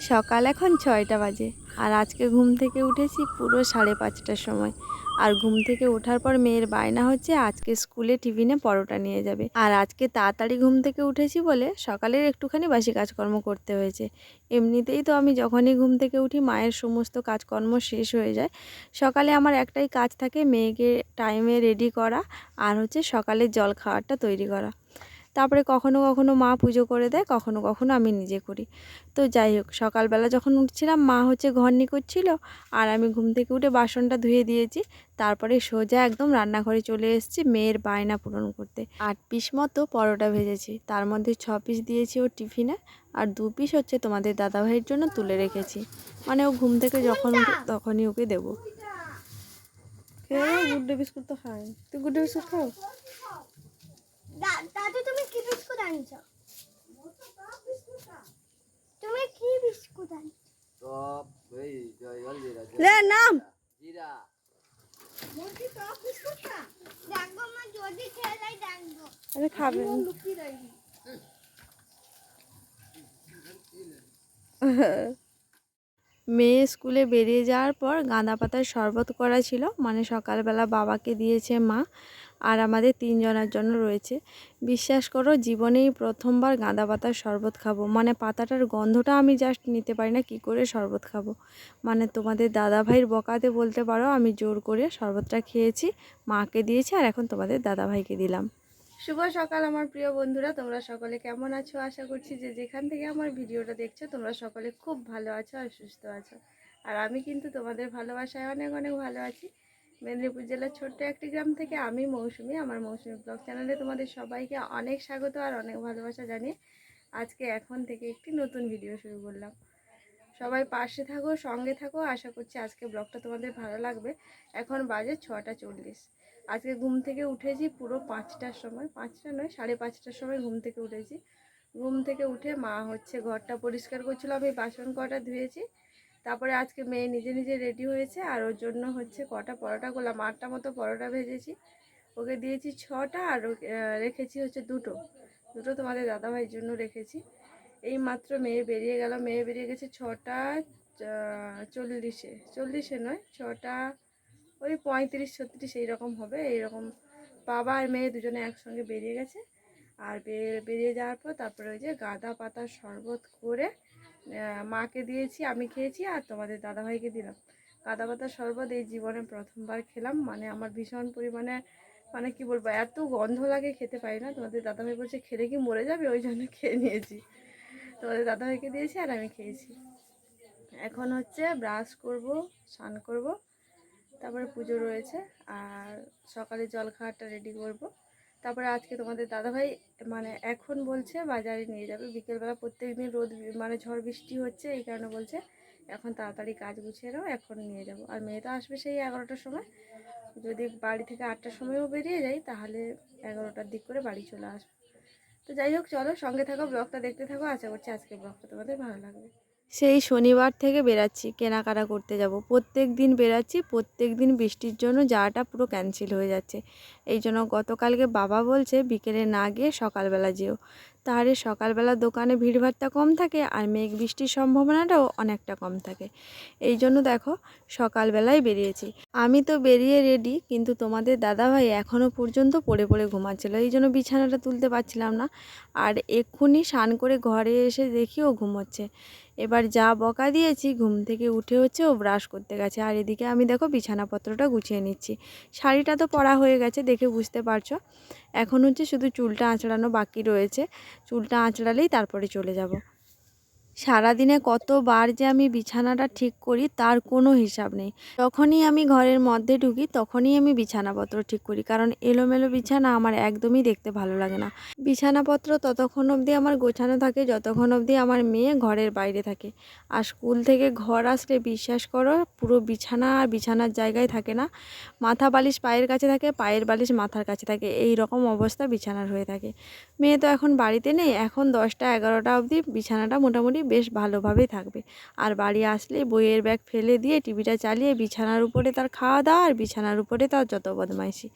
সকাল এখন 6টা বাজে আর আজকে ঘুম থেকে উঠেছি পুরো 5:30টার সময়। আর ঘুম থেকে ওঠার পর মেয়ের বায়না হচ্ছে আজকে স্কুলে টিফিনে পরোটা নিয়ে যাবে। আর আজকে তাড়াতাড়ি ঘুম থেকে উঠেছি বলে সকালের একটুখানি বাসি কাজকর্ম করতে হয়েছে। এমনিতেই তো আমি যখনই ঘুম থেকে উঠি মায়ের সমস্ত কাজকর্ম শেষ হয়ে যায়। সকালে আমার একটাই কাজ থাকে, মেয়েকে টাইমে রেডি করা আর হচ্ছে সকালের জল খাবারটা তৈরি করা। তারপরে কখনো কখনো মা পুজো করে দেয়, কখনো কখনো আমি নিজে করি। তো যাই হোক, সকালবেলা যখন উঠছিলাম মা হচ্ছে ঘর করছিল আর আমি ঘুম থেকে উঠে বাসনটা ধুয়ে দিয়েছি। তারপরে সোজা একদম রান্নাঘরে চলে এসেছি মেয়ের বায়না পূরণ করতে। 8 পিস মতো পরোটা ভেজেছি, তার মধ্যে 6 পিস দিয়েছি ওর টিফিনে আর 2 পিস হচ্ছে তোমাদের দাদাভাইয়ের জন্য তুলে রেখেছি। মানে ও ঘুম থেকে যখন উঠে তখনই ওকে দেবো। গুড ডে বিস্কুট তো খাই, তুই গুড ডে বিস্কুট খাও। দাদু তুমি কি বিস্কুট আনছো? তুমি কি বিস্কুট আনছো? টপ এই জলজিরা লে নাম জিরা মুরগি টপ বিস্কুট খা। দেখো মা যদি খেয়ে যাই দেখো। আরে খাবেন। মেয়ে স্কুলে বেরিয়ে যাওয়ার পর গাঁদা পাতার শরবত করা ছিল, মানে সকালবেলা বাবাকে দিয়েছে মা আর আমাদের 3 জনের জন্য রয়েছে। বিশ্বাস করো জীবনেই প্রথমবার গাঁদা পাতার শরবত খাবো, মানে পাতাটার গন্ধটা আমি জাস্ট নিতে পারি না, কি করে শরবত খাবো। মানে তোমাদের দাদাভাইয়ের বকাতে বলতে পারো, আমি জোর করে শরবতটা খেয়েছি, মাকে দিয়েছি আর এখন তোমাদের দাদাভাইকে দিলাম। শুভ সকাল আমার প্রিয় বন্ধুরা, তোমরা সকলে কেমন আছো? আশা করছি যে যেখান থেকে আমার ভিডিওটা দেখছো তোমরা সকলে খুব ভালো আছো আর সুস্থ আছো। আর আমি কিন্তু তোমাদের ভালোবাসায় অনেক অনেক ভালো আছি। মেদিনীপুর জেলার ছোট্ট একটি গ্রাম থেকে আমি মৌসুমি, আমার মৌসুমি ব্লগ চ্যানেলে তোমাদের সবাইকে অনেক স্বাগত আর অনেক ভালোবাসা জানিয়ে আজকে এখন থেকে একটি নতুন ভিডিও শুরু করলাম। সবাই পাশে থাকো, সঙ্গে থাকো, আশা করছি আজকে ব্লগটা তোমাদের ভালো লাগবে। এখন বাজে 6:40। আজকে ঘুম থেকে উঠেছি পুরো 5টার সময়, 5টা নয় 5:30টার সময় ঘুম থেকে উঠেছি। ঘুম থেকে উঠে মা হচ্ছে ঘরটা পরিষ্কার করছিল, আমি বাসন কটা ধুয়েছি। তারপরে আজকে মেয়ে নিজে নিজে রেডি হয়েছে আর ওর জন্য হচ্ছে কটা পরোটা করলাম, 8টা মতো পরোটা ভেজেছি। ওকে দিয়েছি 6টা আর রেখেছি হচ্ছে দুটো দুটো তোমাদের দাদাভাইয়ের জন্য রেখেছি। এই মাত্র মেয়ে বেরিয়ে গেল, মেয়ে বেরিয়ে গেছে 6:40 নয় 6টা ওই 35-36 এইরকম হবে। এইরকম বাবা আর মেয়ে দুজনে একসঙ্গে বেরিয়ে গেছে। আর বেরিয়ে যাওয়ার পর তারপরে ওই যে গাঁদা পাতার শরবত করে মাকে দিয়েছি, আমি খেয়েছি আর তোমাদের দাদাভাইকে দিলাম। গাঁদা পাতার শরবত এই জীবনে প্রথমবার খেলাম, মানে আমার ভীষণ পরিমাণে, মানে কি বলবো, এত গন্ধ লাগে খেতে পারি না। তোমাদের দাদাভাই বলছে খেলে কি মরে যাবে, ওই জন্য খেয়ে নিয়েছি। তোমাদের দাদাভাইকে দিয়েছি আর আমি খেয়েছি। এখন হচ্ছে ব্রাশ করব, স্নান করব, তারপরে পুজো রয়েছে আর সকালে জল খাওয়াটা রেডি করব। তারপরে আজকে তোমাদের দাদাভাই মানে এখন বলছে বাজারে নিয়ে যাবে বিকেলবেলা। প্রত্যেক দিন রোদ মানে ঝড় বৃষ্টি হচ্ছে, এই কারণে বলছে এখন তাড়াতাড়ি কাজ গুছিয়ে নাও, এখন নিয়ে যাব। আর মেয়ে তো আসবে সেই 11টার সময়, যদি বাড়ি থেকে 8টার সময়ও বেরিয়ে যাই তাহলে 11টার দিক করে বাড়ি চলে আসবো। তো যাই হোক, চলো সঙ্গে থাকো, ব্লগটা দেখতে থাকো, আশা করছি আজকে ব্লগটা তোমাদের ভালো লাগবে। সেই শনিবার থেকে বেরাচ্ছি, কেনাকাটা করতে যাব। প্রত্যেক দিন বেরাচ্ছি, প্রত্যেক দিন বৃষ্টির জন্য যাওয়াটা পুরো ক্যান্সেল হয়ে যাচ্ছে। এই জন্য গতকালকে বাবা বলছে বিকেলে না গিয়ে সকালবেলা যেও, তাহলে সকালবেলা দোকানে ভিড়ভাড়টা কম থাকে আর মেঘ বৃষ্টির সম্ভাবনাটাও অনেকটা কম থাকে। এই জন্য দেখো সকালবেলায় বেরিয়েছি। আমি তো বেরিয়ে রেডি, কিন্তু তোমাদের দাদাভাই এখনও পর্যন্ত পড়ে পড়ে ঘুমাচ্ছিল, এই জন্য বিছানাটা তুলতে পারছিলাম না। আর এক্ষুনি স্নান করে ঘরে এসে দেখি ও ঘুমোচ্ছে। এবার যা বকা দিয়েছি, ঘুম থেকে উঠে হচ্ছে ও ব্রাশ করতে গেছে আর এদিকে আমি দেখো বিছানাপত্রটা গুছিয়ে নিচ্ছি। শাড়িটা তো পরা হয়ে গেছে, দেখে বুঝতে পারছো। এখন হচ্ছে শুধু চুলটা আঁচড়ানো বাকি রয়েছে, চুলটা আঁচড়ালেই তারপরে চলে যাব। সারাদিনে কতবার যে আমি বিছানাটা ঠিক করি তার কোনো হিসাব নেই। যখনই আমি ঘরের মধ্যে ঢুকি তখনই আমি বিছানাপত্র ঠিক করি, কারণ এলোমেলো বিছানা আমার একদমই দেখতে ভালো লাগে না। বিছানাপত্র ততক্ষণ অবধি আমার গোছানো থাকে যতক্ষণ অবধি আমার মেয়ে ঘরের বাইরে থাকে। আর স্কুল থেকে ঘর আসলে বিশ্বাস করো পুরো বিছানা আর বিছানার জায়গায় থাকে না, মাথা বালিশ পায়ের কাছে থাকে, পায়ের বালিশ মাথার কাছে থাকে, এই রকম অবস্থা বিছানার হয়ে থাকে। মেয়ে তো এখন বাড়িতে নেই, এখন 10টা 11টা অবধি বিছানাটা মোটামুটি বেশ ভালোভাবেই থাকবে। আর বাড়ি আসলে বইয়ের ব্যাগ ফেলে দিয়ে টিভিটা চালিয়ে বিছানার উপরে তার খাওয়া দাওয়া আর বিছানার উপরে তার যত বদমাইশি।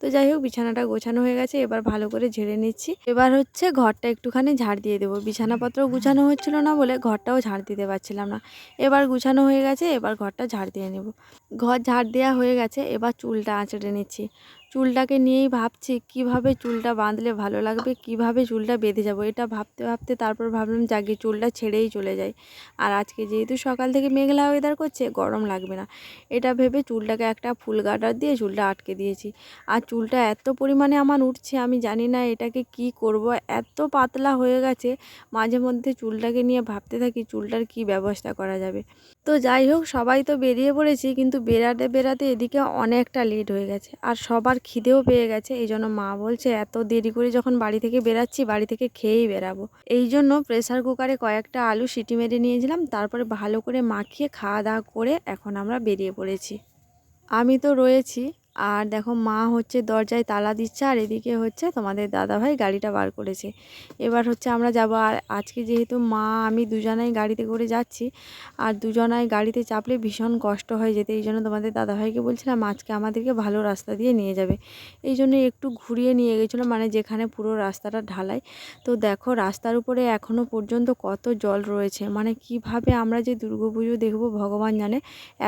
তো যাই হোক, বিছানাটা গোছানো হয়ে গেছে, এবার ভালো করে ঝেড়ে নিচ্ছি। এবার হচ্ছে ঘরটা একটুখানি ঝাড় দিয়ে দেবো। বিছানাপত্র গুছানো হচ্ছিল না বলে ঘরটাও ঝাড় দিতে পারছিলাম না। এবার গুছানো হয়ে গেছে, এবার ঘরটা ঝাড় দিয়ে নেব। ঘর ঝাড় দেওয়া হয়ে গেছে, এবার চুলটা আঁচড়ে নিচ্ছি। চুলটাকে নিয়েই ভাবছি কিভাবে চুলটা বাঁধলে ভালো লাগবে, কিভাবে চুলটা বেঁধে যাব। এটা ভাবতে ভাবতে তারপর ভাবলাম যাকে চুলটা ছেড়েই চলে যাই। আর আজকে যেহেতু সকাল থেকে মেঘলা ওয়েদার করছে, গরম লাগবে না, এটা ভেবে চুলটাকে একটা ফুল গার্ডার দিয়ে চুলটা আটকে দিয়েছি। আর চুলটা এত পরিমাণে আমার উঠছে, আমি জানি না এটাকে কি করব। এত পাতলা হয়ে গেছে, মাঝে মধ্যে চুলটাকে নিয়ে ভাবতে থাকি চুলটার কি ব্যবস্থা করা যাবে। তো যাই হোক, সবাই তো বেরিয়ে পড়েছি, কিন্তু বেরাতে বেরাতে এদিকে অনেকটা লেট হয়ে গেছে আর সবার খিদেও পেয়ে গেছে। এই জন্য মা বলছে এত দেরি করে যখন বাড়ি থেকে বেরাচ্ছি, বাড়ি থেকে খেয়েই বেরাবো। এই জন্য প্রেসার কুকারে কয়েকটা আলু সিটি মেরে নিয়েছিলাম, তারপরে ভালো করে মাখিয়ে খাওয়া দাওয়া করে এখন আমরা বেরিয়ে পড়েছি। আমি তো রয়েছি, আর দেখো মা হচ্ছে দরজায় তালা দিচ্ছে, আর এদিকে হচ্ছে তোমাদের দাদাভাই গাড়িটা বার করেছে। এবার হচ্ছে আমরা যাব। আর আজকে যেহেতু মা আমি দুজনাই গাড়িতে করে যাচ্ছি, আর দুজনাই গাড়িতে চাপলে ভীষণ কষ্ট হয় যেতে। এই জন্য তোমাদের দাদাভাইকে বলছিলাম আজকে আমাদেরকে ভালো রাস্তা দিয়ে নিয়ে যাবে। এই জন্য একটু ঘুরিয়ে নিয়ে গেছিলো, মানে যেখানে পুরো রাস্তাটা ঢালাই। তো দেখো রাস্তার উপরে এখনও পর্যন্ত কত জল রয়েছে, মানে কিভাবে আমরা যে দুর্গাপুজো দেখব ভগবান জানে।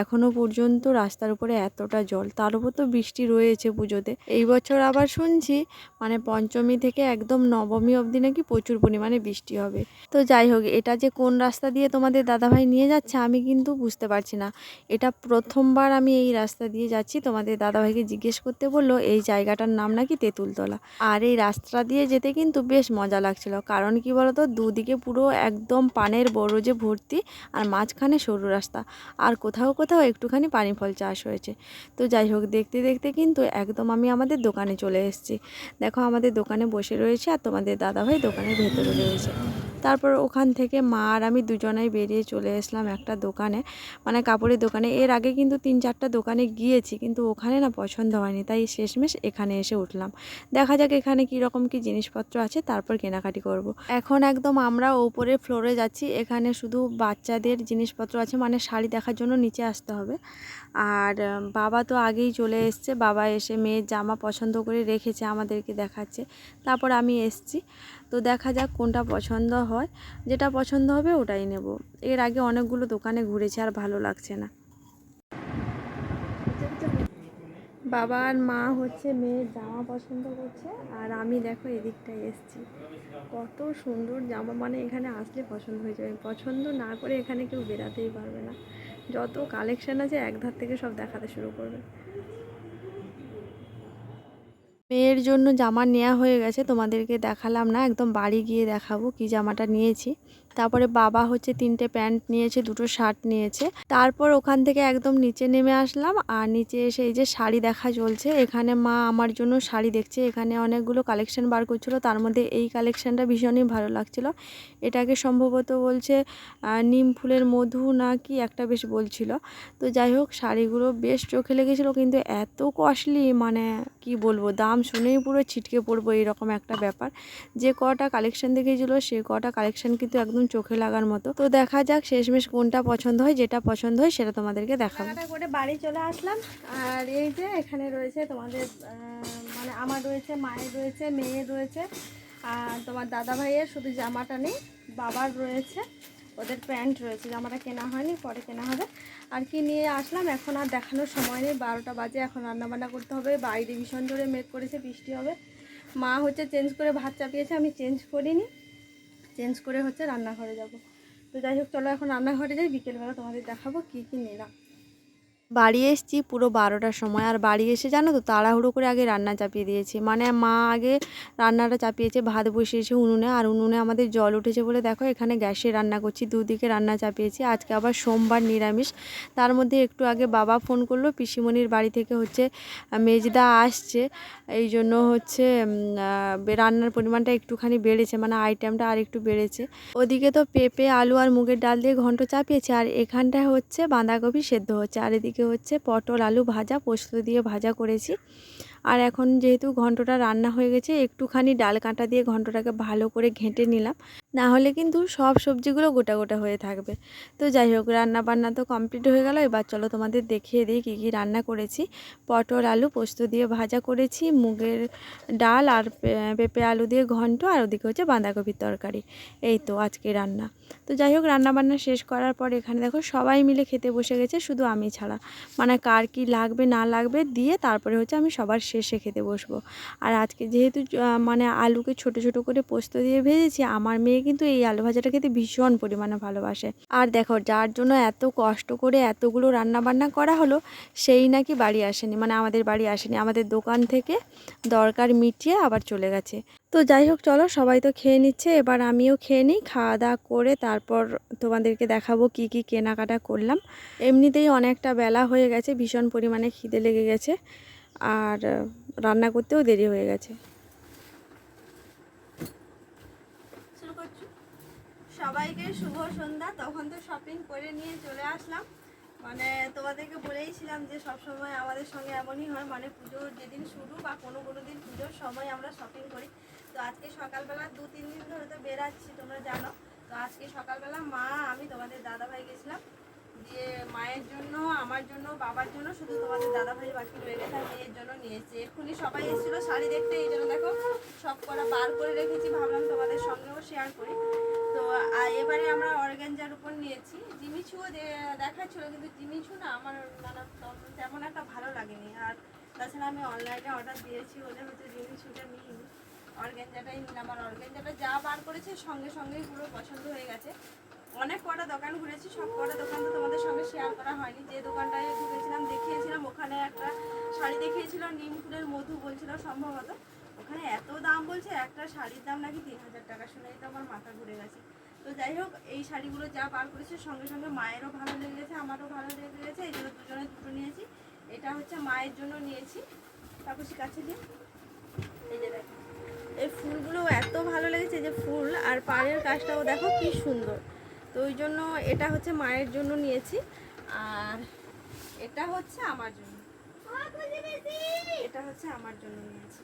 এখনও পর্যন্ত রাস্তার উপরে এতটা জল, তার উপর তো বৃষ্টি রয়েছে পুজোতে। এই বছর আবার শুনছি মানে পঞ্চমী থেকে একদম নবমী অবধি নাকি প্রচুর পরিমাণে বৃষ্টি হবে। তো যাই হোক, এটা যে কোন রাস্তা দিয়ে তোমাদের দাদাভাই নিয়ে যাচ্ছে আমি কিন্তু বুঝতে পারছি না। এটা প্রথমবার আমি এই রাস্তা দিয়ে যাচ্ছি। তোমাদের দাদাভাইকে জিজ্ঞেস করতে বললো এই জায়গাটার নাম নাকি তেঁতুলতলা। আর এই রাস্তা দিয়ে যেতে কিন্তু বেশ মজা লাগছিল, কারণ কি বলতো, দুদিকে পুরো একদম পানের বরজে ভর্তি, আর মাঝখানে সরু রাস্তা, আর কোথাও কোথাও একটুখানি পানি ফল চাষ হয়েছে। তো যাই হোক, দেখতে দেখতে কিন্তু একদম আমি আমাদের দোকানে চলে এসেছি। দেখো আমাদের দোকানে বসে রয়েছে, আর তোমাদের দাদাভাই দোকানের ভেতরে রয়েছে। তারপর ওখান থেকে মা আর আমি দুজনাই বেরিয়ে চলে আসলাম একটা দোকানে, মানে কাপড়ের দোকানে। এর আগে কিন্তু 3-4টা দোকানে গিয়েছি, কিন্তু ওখানে না পছন্দ হয়নি, তাই শেষমেশ এখানে এসে উঠলাম। দেখা যাক এখানে কীরকম কী জিনিসপত্র আছে, তারপর কেনাকাটি করব। এখন একদম আমরা ওপরের ফ্লোরে যাচ্ছি। এখানে শুধু বাচ্চাদের জিনিসপত্র আছে, মানে শাড়ি দেখার জন্য নিচে আসতে হবে। আর বাবা তো আগেই চলে এসছে, বাবা এসে মেয়ের জামা পছন্দ করে রেখেছে, আমাদেরকে দেখাচ্ছে। তারপর আমি এসছি, তো দেখা যাক কোনটা পছন্দ হয়। যেটা পছন্দ হবে ওটাই নেব। এর আগে অনেকগুলো দোকানে ঘুরেছি, আর ভালো লাগছে না। বাবা আর মা হচ্ছে মেয়ের জামা পছন্দ করছে, আর আমি দেখো এদিকটায় এসছি। কত সুন্দর জামা, মানে এখানে আসলে পছন্দ হয়ে যাবে। পছন্দ না করে এখানে কেউ বেরাতেই পারবে না। যত কালেকশান আছে এক ধার থেকে সব দেখাতে শুরু করবে। মেয়ের জন্য জামা নেওয়া হয়ে গেছে, তোমাদেরকে দেখালাম না, একদম বাড়ি গিয়ে দেখাবো কি জামাটা নিয়েছি। তারপরে বাবা হচ্ছে 3টে প্যান্ট নিয়েছে, 2টো শার্ট নিয়েছে। তারপর ওখান থেকে একদম নিচে নেমে আসলাম, আর নিচে এসে এই যে শাড়ি দেখা চলছে। এখানে মা আমার জন্য শাড়ি দেখছে। এখানে অনেকগুলো কালেকশন বার করছিল, তার মধ্যে এই কালেকশানটা ভীষণই ভালো লাগছিল। এটাকে সম্ভবত বলছে নিম ফুলের মধু না কি একটা বেশ বলছিল। তো যাই হোক, শাড়িগুলো বেশ চোখে লেগেছিলো, কিন্তু এত কস্টলি, মানে কি বলবো, দাম শুনেই পুরো ছিটকে পড়বো এরকম একটা ব্যাপার। যে কটা কালেকশন দেখেছিলো সে কটা কালেকশন কিন্তু একদম চোখে লাগার মতো। তো দেখা যাক শেষমেশ কোনটা পছন্দ হয়। যেটা পছন্দ হয় সেটা তোমাদেরকে দেখাবো। করে বাড়ি চলে আসলাম, আর এই যে এখানে রয়েছে তোমাদের মানে আমার রয়েছে, মায়ের রয়েছে, মেয়ের রয়েছে, আর তোমার দাদা ভাইয়ের শুধু জামাটা নেই, বাবার রয়েছে, ওদের প্যান্ট রয়েছে। জামাটা কেনা হয়নি, পরে কেনা হবে। আর কি নিয়ে আসলাম এখন আর দেখানোর সময় নেই, 12টা বাজে, এখন রান্নাবান্না করতে হবে। বাইরে ভীষণ জোরে মেঘ করেছে, বৃষ্টি হবে। মা হচ্ছে চেঞ্জ করে ভাত চাপিয়েছে, আমি চেঞ্জ করিনি, চেঞ্জ করে হচ্ছে রান্নাঘরে যাব। তো যাই হোক, চলো এখন রান্নাঘরে যাই, বিকেলবেলা তোমাদের দেখাবো কী কী নিলাম। বাড়ি এসেছি পুরো 12টার সময়, আর বাড়ি এসে জানো তো তাড়াহুড়ো করে আগে রান্না চাপিয়ে দিয়েছি। মানে মা আগে রান্নাটা চাপিয়েছে, ভাত বসিয়েছে উনুনে, আর উনুনে আমাদের জল উঠেছে বলে দেখো এখানে গ্যাসে রান্না করছি, দুদিকে রান্না চাপিয়েছি। আজকে আবার সোমবার নিরামিষ। তার মধ্যে একটু আগে বাবা ফোন করলো, পিসিমণির বাড়ি থেকে হচ্ছে মেজদা আসছে, এই জন্য হচ্ছে রান্নার পরিমাণটা একটুখানি বেড়েছে, মানে আইটেমটা আর একটু বেড়েছে। ওদিকে তো পেঁপে, আলু আর মুগের ডাল দিয়ে ঘন্ট চাপিয়েছে, আর এখানটায় হচ্ছে বাঁধাকপি সেদ্ধ হচ্ছে, আর এদিকে হচ্ছে পটল আলু ভাজা, পোস্ত দিয়ে ভাজা করেছি। আর এখন যেহেতু ঘন্টটা রান্না হয়ে গেছে, একটুখানি ডাল কাঁটা দিয়ে ঘন্টটাকে ভালো করে ঘেঁটে নিলাম, না হলে কিন্তু সব সবজিগুলো গোটা গোটা হয়ে থাকবে। তো যাই হোক, রান্না বান্না তো কমপ্লিট হয়ে গেল। এবার চলো তোমাদের দেখিয়ে দিই কী কী রান্না করেছি। পটল আলু পোস্ত দিয়ে ভাজা করেছি, মুগের ডাল আর পেঁপে আলু দিয়ে ঘন্ট, আর ওদিকে হচ্ছে বাঁধাকপির তরকারি। এই তো আজকে রান্না। তো যাই হোক, রান্নাবান্না শেষ করার পর এখানে দেখো সবাই মিলে খেতে বসে গেছে, শুধু আমি ছাড়া। মানে কার কী লাগবে না লাগবে দিয়ে তারপরে হচ্ছে আমি সবার শেষে খেতে বসবো। আর আজকে যেহেতু মানে আলুকে ছোট ছোট করে পোস্ত দিয়ে ভেজেছি, আমার মেয়ে কিন্তু এই আলু ভাজাটা খেতে ভীষণ পরিমাণে ভালোবাসে। আর দেখো, যার জন্য এত কষ্ট করে এতগুলো রান্নাবান্না করা হলো, সেই নাকি বাড়ি আসেনি, মানে আমাদের বাড়ি আসেনি, আমাদের দোকান থেকে দরকার মিটিয়ে আবার চলে গেছে। তো যাই হোক, চলো সবাই তো খেয়ে নিচ্ছে, এবার আমিও খেয়ে নিই। খাওয়া দাওয়া করে তারপর তোমাদেরকে দেখাবো কি কি কেনাকাটা করলাম। এমনিতেই অনেকটা বেলা হয়ে গেছে, ভীষণ পরিমাণে খিদে লেগে গেছে, আর রান্না করতেও দেরি হয়ে গেছে। শুরু করছি। সবাইকে শুভ সন্ধ্যা। তখন তো শপিং করে নিয়ে চলে আসলাম। মানে তোমাদেরকে বলেইছিলাম যে সবসময় আমাদের সঙ্গে এমনই হয়, মানে পুজোর যেদিন শুরু বা কোনো দিন পুজোর সময় আমরা শপিং করি। তো আজকে সকালবেলা 2-3 দিন ধরে তো বেরাচ্ছি, তোমরা জানো। তো আজকে সকালবেলা মা, আমি, তোমাদের দাদাভাই গেছিলাম, দিয়ে মায়ের জন্য, আমার জন্য, বাবার জন্য, শুধু তোমাদের দাদাভাই বাকি রয়ে গেছে, আর মেয়ের জন্য নিয়েছি। এক্ষুনি সবাই এসেছিলো শাড়ি দেখতে, এই জন্য দেখো সব করা বার করে রেখেছি, ভাবলাম তোমাদের সঙ্গেও শেয়ার করি। তো এবারে আমরা অর্গানজার উপর নিয়েছি। জিমিচুও দেখাচ্ছিলো, কিন্তু জিমিচু না আমার মানে তেমন একটা ভালো লাগেনি। আর তাছাড়া আমি অনলাইনে অর্ডার দিয়েছি বলে হচ্ছে জিমিচুটা নিইনি, অর্গানজাটাই নিলাম। আর অর্গানজাটা যা বার করেছে সঙ্গে সঙ্গেই পুরো পছন্দ হয়ে গেছে। অনেক কটা দোকান ঘুরেছি, সব কটা দোকান তো তোমাদের সঙ্গে শেয়ার করা হয়নি। যে দোকানটায় ঘুরেছিলাম দেখিয়েছিলাম, ওখানে একটা শাড়ি দেখিয়েছিল, নিম ফুলের মধু বলছিল সম্ভবত। ওখানে এত দাম বলছে, একটা শাড়ির দাম নাকি 3000 টাকা, শুনেই তো আমার মাথা ঘুরে গেছে। তো যাই হোক, এই শাড়িগুলো যা বার করেছে সঙ্গে সঙ্গে মায়েরও ভালো লেগেছে, আমারও ভালো লেগেছে, এই জন্য দুজনে দুটো নিয়েছি। এটা হচ্ছে মায়ের জন্য নিয়েছি। তারপর কাছে দিয়ে এই যে দেখো, এই ফুলগুলো এত ভালো লেগেছে, যে ফুল আর পাড়ের কাজটাও দেখো কি সুন্দর। তো ওই জন্য এটা হচ্ছে মায়ের জন্য নিয়েছি, আর এটা হচ্ছে আমার জন্য, এটা হচ্ছে আমার জন্য নিয়েছি।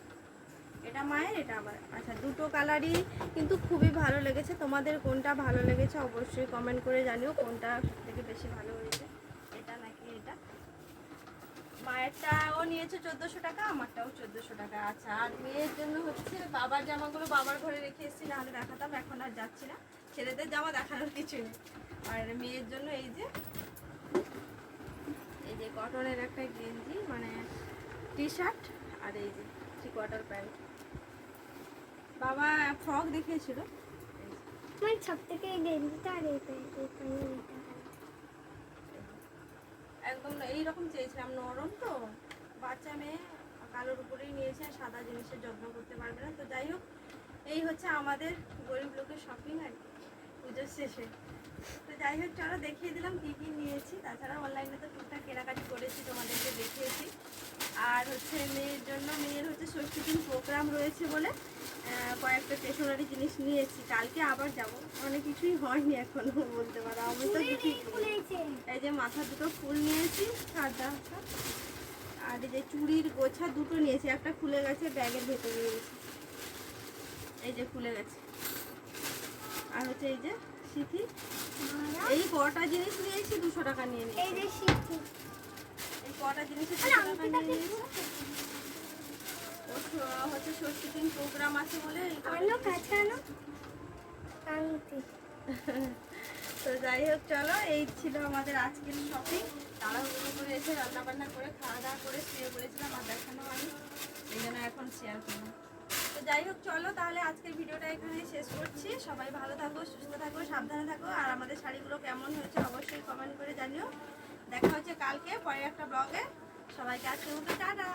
এটা মায়ের, এটা আমার। আচ্ছা, দুটো কালারই কিন্তু খুবই ভালো লেগেছে। তোমাদের কোনটা ভালো লেগেছে অবশ্যই কমেন্ট করে জানিও, কোনটা সবথেকে বেশি ভালো হয়েছে, এটা নাকি এটা। মায়েরটাও নিয়েছে 1400 টাকা, আমারটাও 1400 টাকা। আচ্ছা, আর মেয়ের জন্য হচ্ছে বাবার জামাগুলো বাবার ঘরে রেখে এসেছি, নাহলে দেখাতাম, এখন আর যাচ্ছি না, ছেলেদের জামা দেখানোর কিছু নেই। আর মেয়ের জন্য এই যে কটনের একটা গেঞ্জি, মানে টি শার্ট, আর এই যে 3/4 প্যান্ট। বাবা ফ্রক দেখিয়েছিল, আমার সব থেকে গেঞ্জিটা আর এই প্যান্টটা একদম এইরকম চেয়েছিলাম, নরম তো, বাচ্চা মেয়ে, কালোর উপরেই নিয়েছে, সাদা জিনিসের যত্ন করতে পারবে না। তো যাই হোক, এই হচ্ছে আমাদের গরিব লোকের শপিং আর কি পুজোর শেষে। তো যাই হোক, চলো দেখিয়ে দিলাম কী কী নিয়েছি। তাছাড়া অনলাইনে তো টুকটাক কেনাকাটি করেছি, তোমাদেরকে দেখিয়েছি। আর হচ্ছে মেয়ের জন্য, মেয়ের হচ্ছে ষষ্ঠী দিন প্রোগ্রাম রয়েছে বলে কয়েকটা স্টেশনারি জিনিস নিয়েছি। কালকে আবার যাব, অনেক কিছুই হয়নি এখনো বলতে পারো, আমি তো কিছুই। এই যে মাথা দুটো ফুল নিয়েছি সাদা, আর এই যে চুড়ির গোছা দুটো নিয়েছি, একটা খুলে গেছে, ব্যাগের ভেতরে রয়েছে, এই যে খুলে গেছে। আর হচ্ছে এই যে সিথি, এই কটা জিনিস নিয়েছি 200 টাকা নিয়ে নিয়েছি। এই যে শিখি, এই কটা জিনিসে 200 টাকা নিয়ে নিয়েছি। হচ্ছে ষষ্ঠী দিন প্রোগ্রাম আছে বলে তো যাই হোক, চলো এই ছিল আমাদের আজকের শপিং। তাড়াহুড়ো করে এসে রান্নাবান্না করে খাওয়া দাওয়া করে শুয়ে পড়েছিলাম, আর দেখানো হয়নি, এই জন্য এখন শেয়ার করলাম। তো যাই হোক, চলো তাহলে আজকের ভিডিওটা এখানেই শেষ করছি। সবাই ভালো থাকো, সুস্থ থাকো, সাবধানে থাকো। আর আমাদের শাড়িগুলো কেমন হয়েছে অবশ্যই কমেন্ট করে জানিও। দেখা হচ্ছে কালকে পরের একটা ব্লগে। সবাইকে আজকের মতো টাটা।